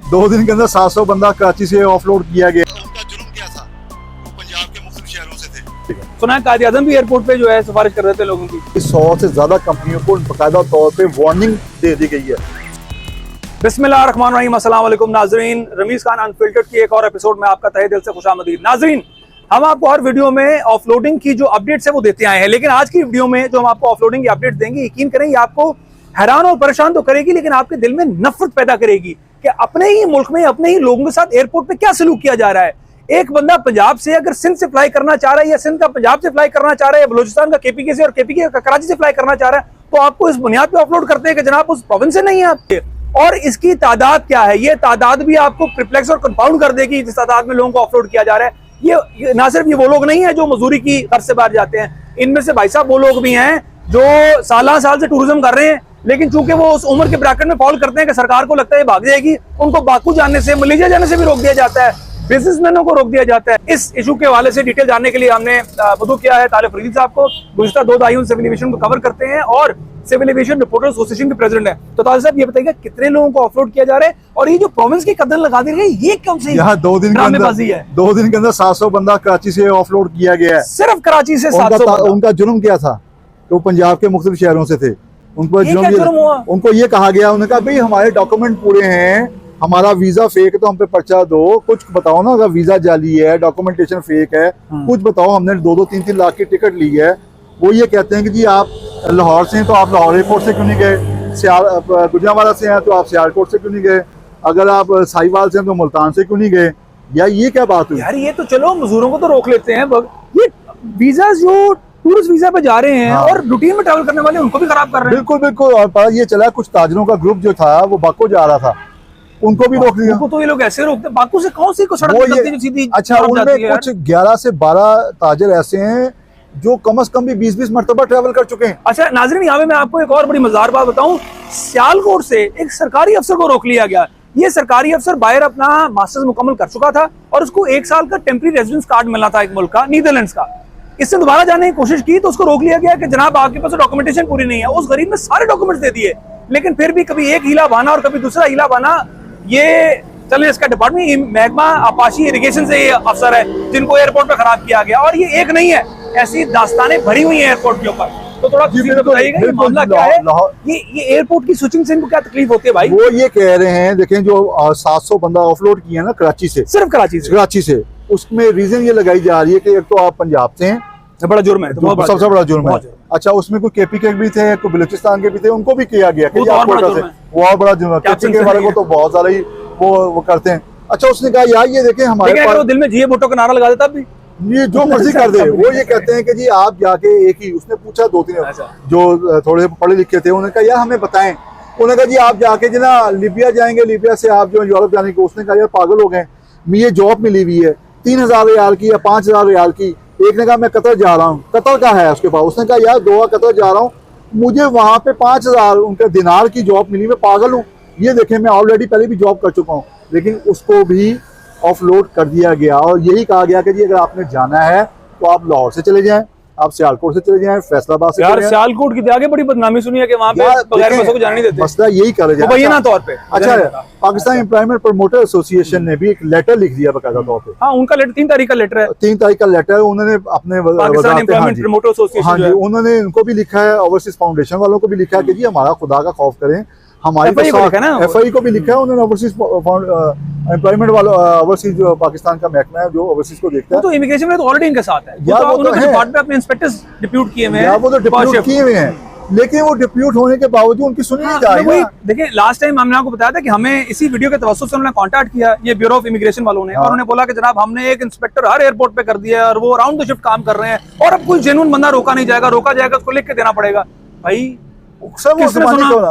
2 दिन के अंदर 700 बंदा कराची से ऑफलोड किया गया। उनका जुर्म क्या था? वो पंजाब के मुख्तलिफ शहरों से थे। सुना है कायद आज़म भी एयरपोर्ट पे जो है सिफारिश कर रहे थे लोगों की। 100 से ज्यादा कंपनियों को बाकायदा तौर पे वार्निंग दे दी गई है। बिस्मिल्लाहिर्रहमानिर्रहीम, अस्सलाम वालेकुम नाजरीन, रमीज खान अनफिल्टर्ड की एक और एपिसोड में आपका तहे दिल से खुशामदीद। नाजरीन, हम आपको हर वीडियो में ऑफलोडिंग की जो अपडेट्स है वो देते आए हैं, लेकिन आज की वीडियो में जो हम आपको ऑफलोडिंग की अपडेट देंगे, यकीन करें ये आपको हैरान और परेशान तो करेगी, लेकिन आपके दिल में नफरत पैदा करेगी कि अपने ही मुल्क में अपने ही लोगों के साथ एयरपोर्ट पे क्या सलूक किया जा रहा है। एक बंदा पंजाब से अगर सिंध से फ्लाई करना चाह रहा है, या सिंध का पंजाब से फ्लाई करना चाह रहा है, या बलूचिस्तान का केपीके से और केपीके का कराची से फ्लाई करना चाह रहा है, तो आपको इस बुनियाद पे ऑफलोड करते हैं कि जनाब उस प्रोविंस से नहीं है आपके। और इसकी तादाद क्या है, ये तादाद भी आपको प्रिप्लेक्स और कंपाउंड कर देगी जिस तादाद में लोगों को ऑफलोड किया जा रहा है। ये ना सिर्फ ये वो लोग नहीं है जो मजदूरी की गर्ज से बाहर जाते हैं, इनमें से भाई साहब वो लोग भी हैं जो साल से टूरिज्म कर रहे हैं, लेकिन चूंकि वो उस उम्र के ब्रैकेट में फॉल करते हैं कि सरकार को लगता है भाग जाएगी, उनको बाकू जाने से, मलेशिया जाने से भी रोक दिया जाता है, बिजनेसमैनों को रोक दिया जाता है। इस इशू के हवाले से डिटेल जानने के लिए हमने वदू किया है ताले फरीद साहब को। गुज़िश्ता 2 दहाइयों सिविल एविएशन को कवर करते हैं और सिविल एविएशन रिपोर्टर्स एसोसिएशन के प्रेसिडेंट है। तो ताले साहब ये बताइएगा कितने लोगों को ऑफलोड किया जा रहा है, और ये जो प्रोविंस की कदर लगा दी गई, ये कौन सी यहाँ 2 दिन के अंदर है? 2 दिन के अंदर 700 बंदा कराची से ऑफलोड किया गया है। सिर्फ कराची से 700 उनका जुर्म क्या था? तो पंजाब के मुख्तलिफ शहरों से थे। उनको उनको ये कहा गया, उन्होंने कहा भाई हमारे डॉक्यूमेंट पूरे हैं, हमारा वीजा फेक है तो हम पे पर्चा दो, कुछ बताओ ना, अगर वीजा जाली है, डॉक्यूमेंटेशन फेक है, कुछ बताओ, हमने 2-3 लाख की टिकट ली है। वो ये कहते हैं कि जी आप लाहौर से हैं तो आप लाहौर एयरपोर्ट से क्यों नहीं गए, गुजरांवाला से हैं तो आप सियालकोट से क्यों नहीं गए, अगर आप साहिवाल से हैं तो मुल्तान से क्यों नहीं गए, या ये क्या बात हुई? यार ये तो चलो मजदूरों को तो रोक लेते हैं, ये वीजा जो टूरिस्ट वीजा पे जा रहे हैं और रूटीन में ट्रैवल करने वाले उनको भी खराब कर रहे हैं। बिल्कुल। और पता ये चला कुछ ताजरों का ग्रुप जो था वो बाको जा रहा था, उनको भी रोक लिया। उनको तो ये लोग ऐसे रोकते हैं, बाकू से कौन सी को सड़क निकलती है जो सीधी? अच्छा, उनमें कुछ 11 से 12 ताजर ऐसे हैं जो कम से कम भी 20-20 मरतबा ट्रैवल कर चुके हैं। अच्छा नाज़रीन, यहाँ पे मैं आपको एक और बड़ी मजेदार बात बताऊं, सियालकोट से एक सरकारी अफसर को रोक लिया गया। ये सरकारी अफसर बाहर अपना मास्टर्स मुकम्मल कर चुका था और उसको 1 साल का टेम्परेरी रेजिडेंस कार्ड मिला था एक मुल्क का, नीदरलैंड्स का। इससे दोबारा जाने की कोशिश की तो उसको रोक लिया गया कि जनाब आपके पास डॉक्यूमेंटेशन पूरी नहीं है। उस गरीब ने सारे डॉक्यूमेंट्स दे दिए, लेकिन फिर भी कभी एक हीला बहाना और कभी दूसरा हीला बहाना। ये चले इसका डिपार्टमेंट महकमा आपाशी इरिगेशन से ये अफसर है जिनको एयरपोर्ट पे खराब किया गया, और ये एक नहीं है, ऐसी दास्तानें भरी हुई हैं एयरपोर्ट के ऊपर। तो थोड़ा बताइएगा ये मामला क्या है, ये एयरपोर्ट की स्विचिंग से इनको क्या तकलीफ होती है भाई? वो ये कह रहे हैं, देखें जो 700 बंदा ऑफलोड किया ना कराची से, सिर्फ कराची से, उसमें रीजन ये लगाई जा रही है कि एक तो आप पंजाब से हैं, बड़ा जुर्म है, सबसे बड़ा जुर्म है। अच्छा, उसमें कोई केपीके भी थे, कोई बलूचिस्तान के भी थे, उनको भी किया गया कि वो और बड़ा जुर्म है। केपीके वाले को तो बहुत ज्यादा ही वो करते हैं। अच्छा, उसने कहा यार ये देखें हमारे पास दिल में जिए भुट्टो का नारा लगा देता भी, ये जो मर्जी कर दे। वो ये कहते हैं कि जी आप जाके एक ही, उसने पूछा 2-3 जो थोड़े पढ़े लिखे थे, उन्होंने कहा यार हमें बताएं। उन्होंने कहा जी आप जाके जो ना लीबिया जाएंगे, लीबिया से आप जो यूरोप जाने को। उसने कहा यार पागल हो गए, मुझे जॉब मिली हुई है 3000 रियाल की या 5000 रियाल की। एक ने कहा मैं कतर जा रहा हूँ, कतर का है उसके पास। उसने कहा यार दोहा कतर जा रहा हूँ, मुझे वहां पे 5000 उनके दिनार की जॉब मिली, मैं पागल हूँ। ये देखें मैं ऑलरेडी पहले भी जॉब कर चुका हूँ, लेकिन उसको भी ऑफलोड कर दिया गया। और यही कहा गया कि जी अगर आपने जाना है तो आप लाहौर से चले जाएं, आप सियालकोट से चले जाएं, फैसलाबाद से यार सियालकोट की आगे बड़ी बदनामी सुनी है कि वहां पे बगैर पैसों को जाने नहीं देते। मसला यही कर रहे हैं ना तौर पे। अच्छा, पाकिस्तान एम्प्लॉयमेंट प्रमोटर एसोसिएशन ने भी एक लेटर लिख दिया बकायदा तौर पे। हाँ, उनका लेटर 3 तारीख का लेटर है, 3 तारीख का लेटर है। उन्होंने अपने पाकिस्तान एम्प्लॉयमेंट प्रमोटर एसोसिएशन, उन्होंने उनको भी लिखा है, ओवरसीज फाउंडेशन वालों को भी लिखा है कि जी हमारा खुदा का खौफ करें, हमारी FI को भी लिखा है उन्होंने, ओवरसीज एम्प्लॉयमेंट वालों, ओवरसीज जो पाकिस्तान का महकमा है जो ओवरसीज को देखता है, तो इमिग्रेशन में तो ऑलरेडी इनके साथ है। अपने इंस्पेक्टर्स डिप्यूट किए हुए हैं, वो तो डिप्यूट किए हुए हैं, लेकिन वो डिप्यूट होने के बावजूद उनकी सुनी नहीं जा रही। देखिए लास्ट टाइम हमने आपको बताया था कि हमें इसी वीडियो के तवज्जुह से उन्होंने कांटेक्ट किया, ये ब्यूरो ऑफ इमिग्रेशन वालों ने, और उन्होंने बोला कि जनाब हमने एक इंस्पेक्टर हर एयरपोर्ट पे कर दिया है और वो राउंड द शिफ्ट काम कर रहे हैं, और अब कोई जेन्युइन बंदा रोका नहीं जाएगा, रोका जाएगा उसको लिख के देना पड़ेगा। भाई सब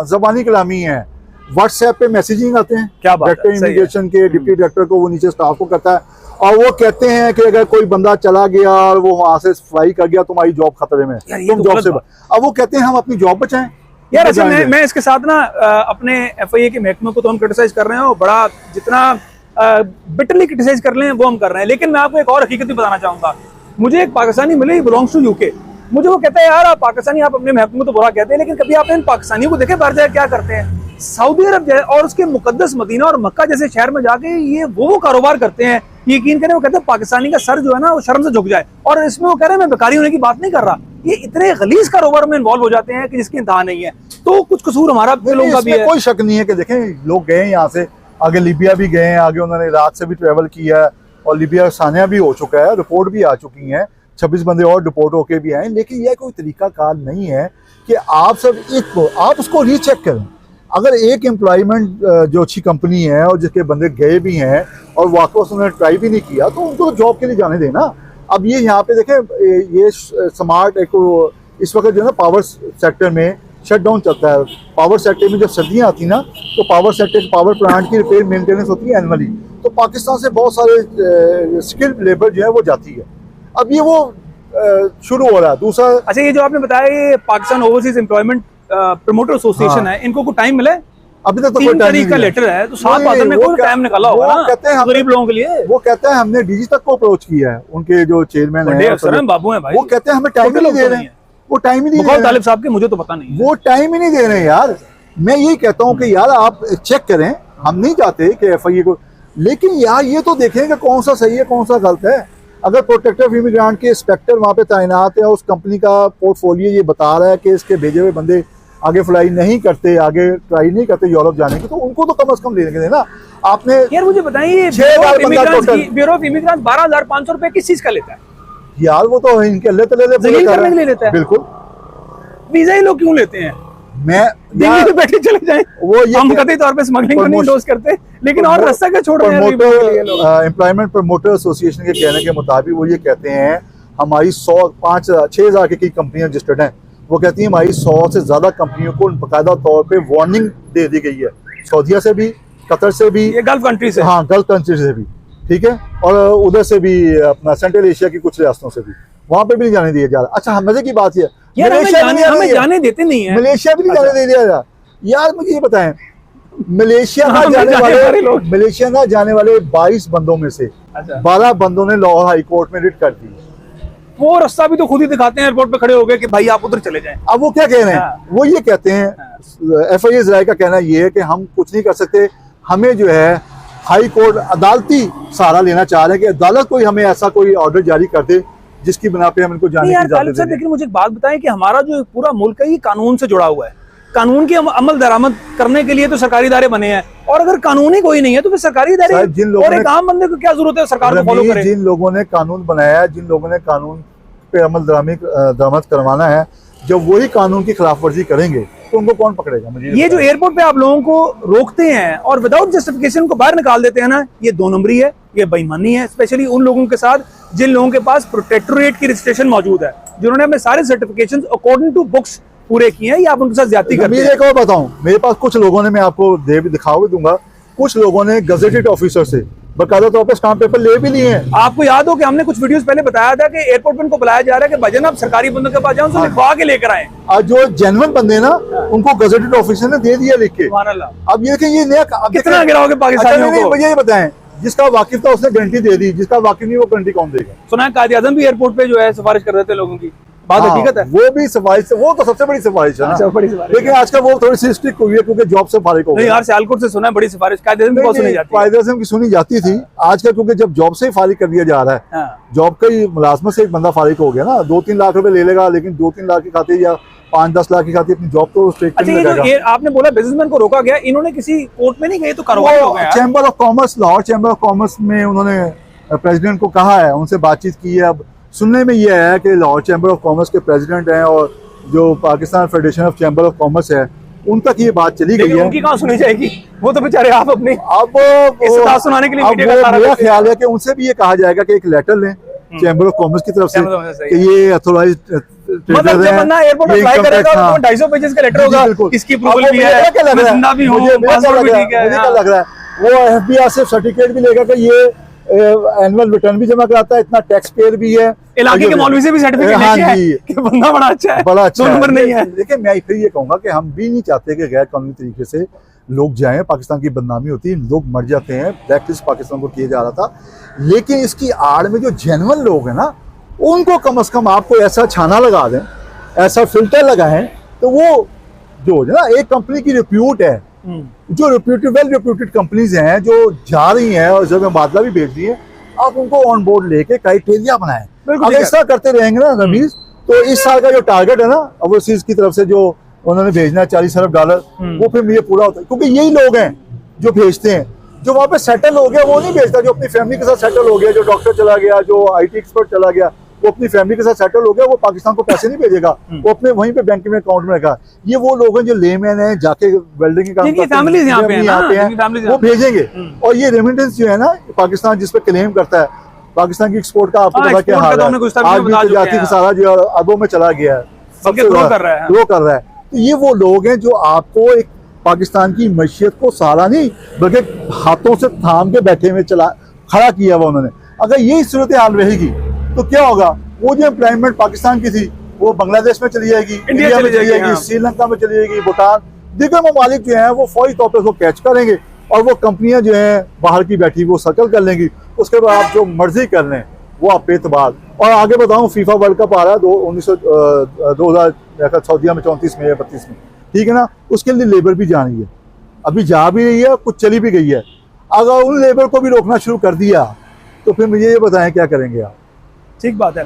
ज़बानी कलामी है, व्हाट्सएप पे मैसेजिंग आते हैं, क्या बात डायरेक्टर इमिग्रेशन के डिप्टी डायरेक्टर को, वो नीचे स्टाफ को करता है, और वो कहते हैं कि अगर कोई बंदा चला गया और वो वहां से फ्लाई कर गया तुम्हारी जॉब खतरे में, तुम जॉब से। अब वो कहते हैं हम अपनी जॉब बचाएं। यार अच्छा, मैं इसके साथ ना अपने FIA के महकमे को तो हम क्रिटिसाइज कर रहे हैं, और बड़ा जितना बिटरली क्रिटिसाइज कर रहे हैं वो हम कर रहे हैं, लेकिन मैं आपको एक और हकीकत भी बताना चाहूंगा। मुझे एक पाकिस्तानी मिले, बिलोंग्स टू UK, मुझे वो कहता है यार आप पाकिस्तानी, आप अपने महकमे को तो बुरा कहते हैं, लेकिन कभी आपने इन पाकिस्तानियों को देखे बाहर जाए क्या करते हैं? सऊदी अरब और उसके मुकद्दस मदीना और मक्का जैसे शहर में जाके ये वो कारोबार करते हैं, यकीन करें, वो कहते हैं पाकिस्तानी का सर जो है ना वो शर्म से झुक जाए। और इसमें वो कह रहे हैं मैं बेकारी होने की बात नहीं कर रहा, ये इतने गलीज कारोबार में इन्वॉल्व हो जाते हैं कि जिसकी इंतहा नहीं है। तो कुछ कसूर हमारा लोगों का भी है, कोई शक नहीं है कि देखें लोग गए यहाँ से, आगे लीबिया भी गए हैं, आगे उन्होंने इराक से भी ट्रेवल किया है और लीबिया सानिया भी हो चुका है, रिपोर्ट भी आ चुकी हैं, 26 बंदे और डिपोर्ट होके भी आए। लेकिन यह कोई तरीका कार नहीं है कि आप सब आप उसको रीचेक करें। अगर एक एम्प्लॉयमेंट जो अच्छी कंपनी है और जिसके बंदे गए भी हैं और वाकई उन्होंने ट्राई भी नहीं किया तो उनको तो जॉब के लिए जाने देना। अब ये यहाँ पे देखें, ये स्मार्ट एक इस वक्त जो है ना पावर सेक्टर में शट डाउन चलता है। पावर सेक्टर में जब सर्दियाँ आती ना तो पावर सेक्टर पावर प्लांट की रिपेयर मेंटेनेंस होती है एनुअली, तो पाकिस्तान से बहुत सारे स्किल्ड लेबर जो है वो जाती है। अब ये वो शुरू हो रहा है। दूसरा, अच्छा ये जो आपने बताया ये Pakistan overseas employment promoter association है, इनको कोई टाइम मिला है? अभी तक तो 3 तारीख का लेटर है, तो 7 बादल में कोई टाइम निकाला होगा ना कहते हैं गरीब लोगों के लिए। वो कहते हैं हमने डीजी तक को अप्रोच किया है, उनके जो चेयरमैन है बाबू है भाई, वो कहते हैं हमें टाइम ही नहीं दे रहे हैं, वो टाइम ही नहीं दे रहे हैं। तालिब साहब के मुझे तो पता नहीं, वो टाइम ही नहीं दे रहे हैं यार। मैं यही कहता हूँ कि यार आप चेक करें, हम नहीं चाहते कि एफआईए को, लेकिन यार ये तो देखें कि कौन सा सही है कौन सा गलत है। अगर प्रोटेक्टिव इमिग्रेंट के इंस्पेक्टर वहाँ पे तैनात है, उस कंपनी का पोर्टफोलियो ये बता रहा है कि इसके भेजे हुए बंदे आगे फ्लाई नहीं करते, आगे ट्राई नहीं करते यूरोप जाने की, तो उनको तो कम से कम लेने के देना। आपने यार मुझे बताइए ब्यूरो ऑफ इमिग्रेंट 12,500 रुपए किस चीज का लेता है यार? वो तो इनके अल्लाह तआला जलील करने के लिए लेता है। बिल्कुल, वीजा ही लोग क्यों लेते हैं? मैं दिल्ली में बैठे चले जाएं, वो ये हम कतई तौर पे स्मगलिंग को नहीं इंडोर्स करते, लेकिन और रास्ता क्या छोड़ रहे हैं? एम्प्लॉयमेंट प्रमोटर एसोसिएशन के कहने के मुताबिक वो ये कहते हैं हमारी 6,000 की कंपनियां रजिस्टर्ड हैं। वो कहती है हमारी 100 से ज्यादा कंपनियों को बाकायदा तौर पे वार्निंग दे दी गई है, सऊदीया से भी, कतर से भी, ये गल्फ कंट्री से, हाँ गल्फ कंट्री से भी, ठीक है, और उधर से भी अपना सेंट्रल एशिया की कुछ रियासतों से भी, वहां पे भी नहीं जाने दिया जा रहा। अच्छा मजे की बात है हमें जाने देते नहीं है, मलेशिया भी नहीं जाने दे दिया जा। यार मुझे ये बताएं, मलेशिया ना जाने वाले 22 बंदों में से 12 बंदों ने लाहौर हाई कोर्ट में रिट कर दी। वो रास्ता भी तो खुद ही दिखाते हैं एयरपोर्ट पे खड़े हो गए कि भाई आप उधर चले जाएं। अब वो क्या कह रहे हैं? वो ये कहते हैं, एफआईए राय का कहना ये है कि हम कुछ नहीं कर सकते, हमें जो है हाई कोर्ट अदालती सहारा लेना चाह रहे हैं कि अदालत कोई हमें ऐसा कोई ऑर्डर जारी कर दे जिसकी बिना पे हम इनको जाने की इजाजत दें। लेकिन मुझे एक बात बताएं कि हमारा जो पूरा मुल्क है ये कानून से जुड़ा हुआ है, कानून की अमल दरामद करने के लिए तो सरकारी इदारे बने हैं, और अगर कानून ही कोई नहीं है तो फिर सरकारी इदारे और एक आम बंदे को क्या जरूरत है सरकार को फॉलो करे? जिन लोगों ने कानून बनाया है, जिन लोगों ने कानून पे अमल दरामद करवाना है, जब वही कानून की खिलाफ वर्जी करेंगे तो उनको कौन पकड़ेगा? मुझे ये जो एयरपोर्ट पे आप लोगों को रोकते हैं और विदाउट जस्टिफिकेशन को बाहर निकाल देते हैं ना, ये 2 नंबरी है, ये बेईमानी है, स्पेशली उन लोगों के साथ जिन लोगों के पास प्रोटेक्टोरेट की रजिस्ट्रेशन मौजूद है, जिन्होंने अपने सारे सर्टिफिकेशंस अकॉर्डिंग टू बुक्स पूरे किए हैं, या आप उनके साथ ज्यादती करते हैं। एक और बताऊं, मेरे पास कुछ लोगों ने, मैं आपको दिखा भी दूंगा, कुछ लोगों ने गजेटेड ऑफिसर से बकायदा तौर पर स्टाम्प पेपर ले भी लिए हैं। आपको याद हो कि हमने कुछ वीडियोस पहले बताया था कि एयरपोर्ट पे उनको बुलाया जा रहा है कि भजन आप सरकारी बंदों के पास जाओ, उनको लिखवा के लेकर आए, और जो जेन्युइन बंदे ना उनको गजेटेड ऑफिसर ने दे दिया लिख के। अब ये देखिए, ये नया कितना गिराओगे पाकिस्तानियों को? मुझे ये बताएं, जिसका वाकिफ था उसने गारंटी दे दी, जिसका वाकिफ नहीं वो गारंटी कौन देगा? सुना है कायदे आज़म भी एयरपोर्ट पे जो है सिफारिश कर रहे थे लोगों की, बात हकीकत है? वो भी सिफारिश, वो तो सबसे बड़ी सिफारिश है ना, लेकिन आजकल वो थोड़ी सी स्ट्रिक्ट हुई है क्योंकि जॉब से फारिग हो गए। नहीं यार, सियालकोट से सुना है बड़ी सिफारिश कायदे आज़म की सुनी जाती है, कायदे आज़म की सुनी जाती थी, आजकल क्योंकि जब जॉब से ही फारिग कर दिया जा रहा है, जॉब का ही मुलाजमत से एक बंदा फारिग हो गया ना, 2-3 लाख रुपए ले लेगा, लेकिन 2-3 लाख की खातिर या 5-10 लाख की खातिर अपनी जॉब तो स्ट्रेट नहीं लगेगा। आपने बोला बिजनेसमैन को रोका गया, इन्होंने किसी कोर्ट में नहीं गए तो कार्रवाई हो गया? Chamber of commerce, Lahore chamber of commerce में उन्होंने प्रेसिडेंट को कहा है, उनसे बातचीत की है। अब सुनने में ये है कि लाहौर चैम्बर ऑफ कॉमर्स के प्रेसिडेंट हैं और जो Pakistan federation of chamber of commerce है उन तक ये बात चली गई है। उनकी कहाँ सुनी जाएगी? वो तो बेचारे आप अपने अब सुनाने के लिए मेरा ख्याल है कि उनसे भी ये कहा जाएगा कि एक लेटर लें चैम्बर ऑफ कॉमर्स की तरफ से कि ये अथॉराइज्ड मतलब जब बंदा एयरपोर्ट में फ्लाई करेगा तो 250 पेजेस का लेटर होगा, इसकी अप्रूवल भी है, मैं जिंदा भी हूं, पासपोर्ट भी ठीक है। मुझे क्या लग रहा है वो एफबीआई से सर्टिफिकेट भी लेगा कि ये एनुअल रिटर्न भी जमा कराता है, इतना टैक्स पेयर भी है, इलाके के मौलवी से भी सर्टिफिकेट लेके आए कि बंदा बड़ा अच्छा है, बड़ा अच्छा नंबर नहीं है। देखिए मैं फिर ये कहूंगा कि हम भी नहीं चाहते कि गैर कानूनी तरीके से लोग जाएं, पाकिस्तान की बदनामी होती है, लोग मर जाते हैं, ब्लैकलिस्ट पाकिस्तान को किया जा रहा था, लेकिन इसकी आड़ में जो जेन्युइन लोग हैं ना उनको कम से कम आपको ऐसा छाना लगा दें, ऐसा फिल्टर लगाएं, तो वो जो है ना एक कंपनी की रिप्यूट है, जो वेल रेप्यूटेड कंपनीज हैं जो जा रही हैं और जब बादला भी भेज रही है, आप उनको ऑन बोर्ड लेके क्राइटेरिया बनाएं। अगर ऐसा करते रहेंगे ना रमीज, तो इस साल का जो टारगेट है ना ओवरसीज की तरफ से जो उन्होंने भेजना है $40 अरब, वो फिर ये पूरा होता है। क्योंकि यही लोग हैं जो भेजते हैं, जो वहां पे सेटल हो गया वो नहीं भेजता, जो अपनी फैमिली के साथ सेटल हो गया, जो डॉक्टर चला गया, जो IT एक्सपर्ट चला गया, वो अपनी फैमिली के साथ सेटल हो गया, वो पाकिस्तान को पैसे नहीं भेजेगा, वो अपने वहीं पे बैंक में अकाउंट में रखा। ये वो लोग हैं जो लेमैन हैं, जाके वेल्डिंग के काम करते हैं, वो भेजेंगे। और ये रेमिटेंस जो है ना पाकिस्तान जिस पे क्लेम करता है, पाकिस्तान की एक्सपोर्ट का आपको पता क्या हाल है, आज भी तजारती खसारा जो अरबों में चला गया है, ग्रो कर रहा है। तो ये वो लोग हैं जो आपको एक पाकिस्तान की मईशत को सहारा नहीं बल्कि हाथों से थाम के बैठे हुए खड़ा किया हुआ उन्होंने। अगर यही सूरत हाल रहेगी तो क्या होगा, वो जो एम्प्लॉयमेंट पाकिस्तान की थी वो बांग्लादेश में चली जाएगी, इंडिया में चली जाएगी, श्रीलंका में चली जाएगी, भूटान, दीगर ममालिक जो हैं वो फौरी तौर पर उसको कैच करेंगे और वो कंपनियां जो हैं बाहर की बैठी वो सर्कल कर लेंगी। उसके बाद आप जो मर्जी कर लें वो आप बेतबार। और आगे बताऊं, फीफा वर्ल्ड कप आ रहा है 2000 सऊदीया में 34 में या 32 में, ठीक है ना, उसके लिए लेबर भी जा रही है, अभी जा भी रही है, कुछ चली भी गई है। अगर उन लेबर को भी रोकना शुरू कर दिया तो फिर मुझे ये बताएं क्या करेंगे आप। ठीक बात है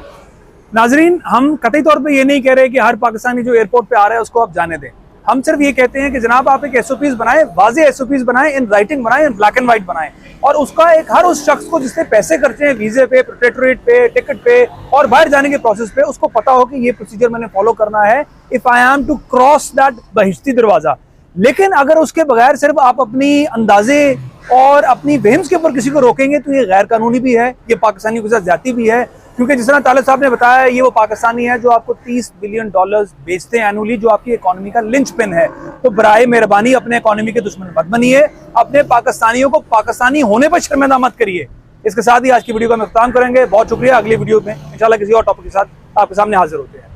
नाजरीन, हम कतई तौर पे ये नहीं कह रहे कि हर पाकिस्तानी जो एयरपोर्ट पे आ रहा है उसको आप जाने दें। हम सिर्फ ये कहते हैं कि जनाब आप एक SOPs बनाएं, वाज़ेह SOPs बनाएं, इन राइटिंग बनाएं, इन ब्लैक एंड व्हाइट बनाएं, और उसका एक हर उस शख्स को जिससे पैसे खर्चे हैं वीजे पे, प्रोटेक्टोरेट पे, टिकट पे और बाहर जाने के प्रोसेस पे, उसको पता हो कि ये प्रोसीजर मैंने फॉलो करना है if I am to cross that बहिश्ती दरवाजा। लेकिन अगर उसके बगैर सिर्फ आप अपनी अंदाजे और अपनी वहम्स के ऊपर किसी को रोकेंगे तो ये गैर कानूनी भी है, ये पाकिस्तानियों के साथ ज्यादती भी है। क्योंकि जिस तरह तालिब साहब ने बताया, ये वो पाकिस्तानी है जो आपको $30 बिलियन बेचते हैं एनुअली, जो आपकी इकोनॉमी का लिंच पिन है। तो बराए मेहरबानी अपने इकोनॉमी के दुश्मन मत बनिए, अपने पाकिस्तानियों को पाकिस्तानी होने पर शर्मिंदा मत करिए। इसके साथ ही आज की वीडियो का हम इख्तिताम करेंगे। बहुत शुक्रिया। अगली वीडियो में इंशाल्लाह किसी और टॉपिक के साथ आपके सामने हाजिर होते हैं।